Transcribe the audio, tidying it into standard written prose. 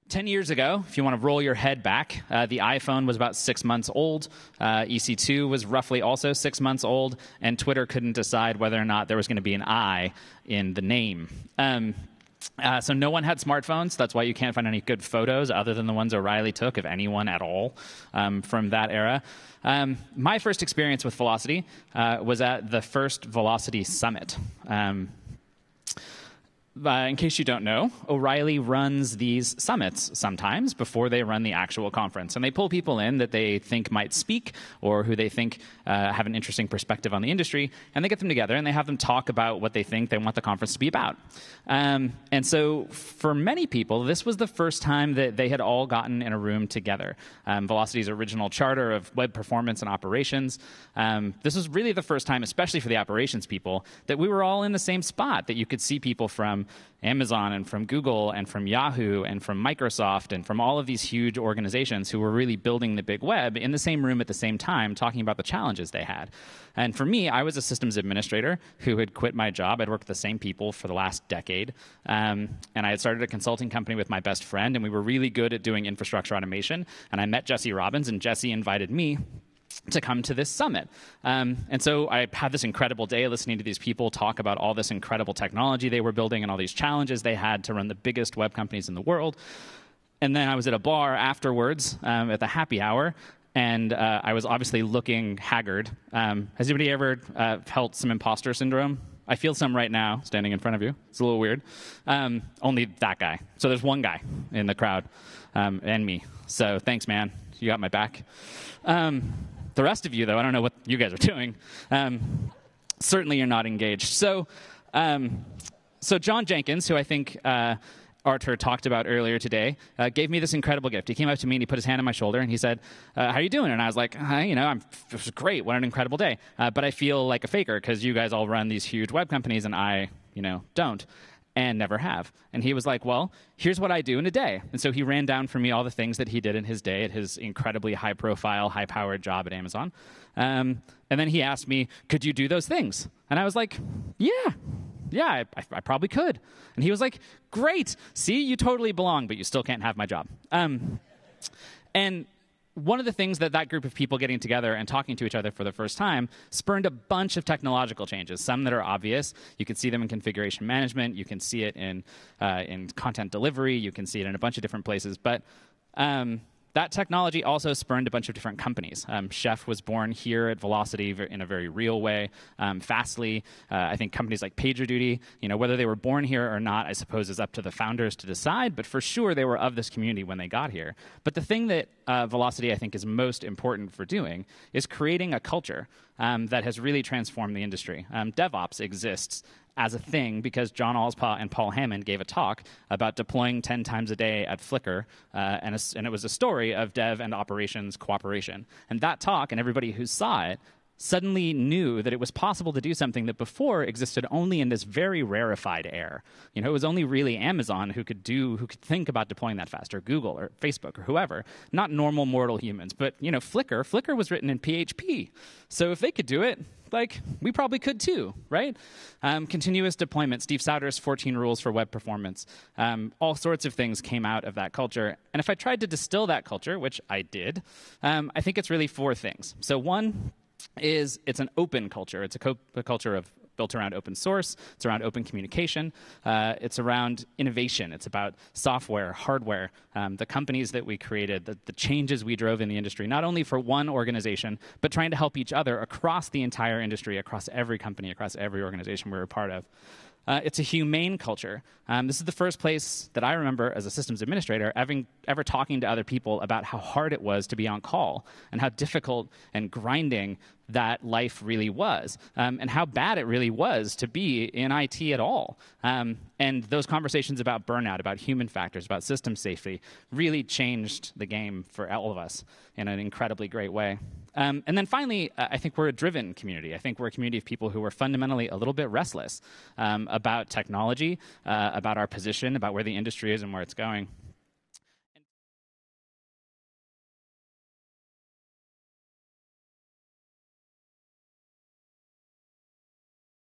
10 years ago, if you want to roll your head back, the iPhone was about 6 months old, EC2 was roughly also 6 months old, and Twitter couldn't decide whether or not there was going to be an I in the name. So no one had smartphones. That's why you can't find any good photos other than the ones O'Reilly took of anyone at all from that era. My first experience with Velocity was at the first Velocity Summit. In case you don't know, O'Reilly runs these summits sometimes before they run the actual conference. And they pull people in that they think might speak or who they think have an interesting perspective on the industry. And they get them together and they have them talk about what they think they want the conference to be about. And so for many people, this was the first time that they had all gotten in a room together. Velocity's original charter of web performance and operations. This was really the first time, especially for the operations people, that we were all in the same spot, that you could see people from Amazon and from Google and from Yahoo and from Microsoft and from all of these huge organizations who were really building the big web in the same room at the same time, talking about the challenges they had. And for me, I was a systems administrator who had quit my job. I'd worked with the same people for the last decade. And I had started a consulting company with my best friend, and we were really good at doing infrastructure automation. And I met Jesse Robbins, and Jesse invited me to come to this summit. And so I had this incredible day listening to these people talk about all this incredible technology they were building and all these challenges they had to run the biggest web companies in the world. And then I was at a bar afterwards at the happy hour, and I was obviously looking haggard. Has anybody ever felt some imposter syndrome? I feel some right now, standing in front of you. It's a little weird. Only that guy. So there's one guy in the crowd, and me. So thanks, man. You got my back. The rest of you, though, I don't know what you guys are doing. Certainly you're not engaged. So John Jenkins, who I think Artur talked about earlier today, gave me this incredible gift. He came up to me and he put his hand on my shoulder and he said, how are you doing? And I was like, it was great. What an incredible day. But I feel like a faker because you guys all run these huge web companies and I, don't. And never have. And he was like, well, here's what I do in a day. And so he ran down for me all the things that he did in his day at his incredibly high-profile, high-powered job at Amazon. And then he asked me, could you do those things? And I was like, yeah, I probably could. And he was like, great. See, you totally belong, but you still can't have my job. And one of the things that group of people getting together and talking to each other for the first time spurned a bunch of technological changes, some that are obvious. You can see them in configuration management. You can see it in content delivery. You can see it in a bunch of different places. But that technology also spurned a bunch of different companies. Chef was born here at Velocity in a very real way. Fastly, I think companies like PagerDuty, whether they were born here or not, I suppose is up to the founders to decide, but for sure they were of this community when they got here. But the thing that Velocity, I think, is most important for doing is creating a culture that has really transformed the industry. DevOps exists as a thing because John Allspaw and Paul Hammond gave a talk about deploying 10 times a day at Flickr, and it was a story of dev and operations cooperation. And that talk, and everybody who saw it, suddenly knew that it was possible to do something that before existed only in this very rarefied air. It was only really Amazon who could think about deploying that fast, or Google or Facebook or whoever, not normal mortal humans. But Flickr was written in PHP. So if they could do it, we probably could too, right? Continuous deployment, Steve Souders' 14 rules for web performance. All sorts of things came out of that culture. And if I tried to distill that culture, which I did, I think it's really 4 things. So one is it's an open culture. It's a culture built around open source. It's around open communication. It's around innovation. It's about software, hardware, the companies that we created, the changes we drove in the industry, not only for one organization, but trying to help each other across the entire industry, across every company, across every organization we're a part of. It's a humane culture. This is the first place that I remember as a systems administrator ever talking to other people about how hard it was to be on call and how difficult and grinding that life really was, and how bad it really was to be in IT at all. And those conversations about burnout, about human factors, about system safety really changed the game for all of us in an incredibly great way. And then finally, I think we're a driven community. I think we're a community of people who are fundamentally a little bit restless about technology, about our position, about where the industry is and where it's going.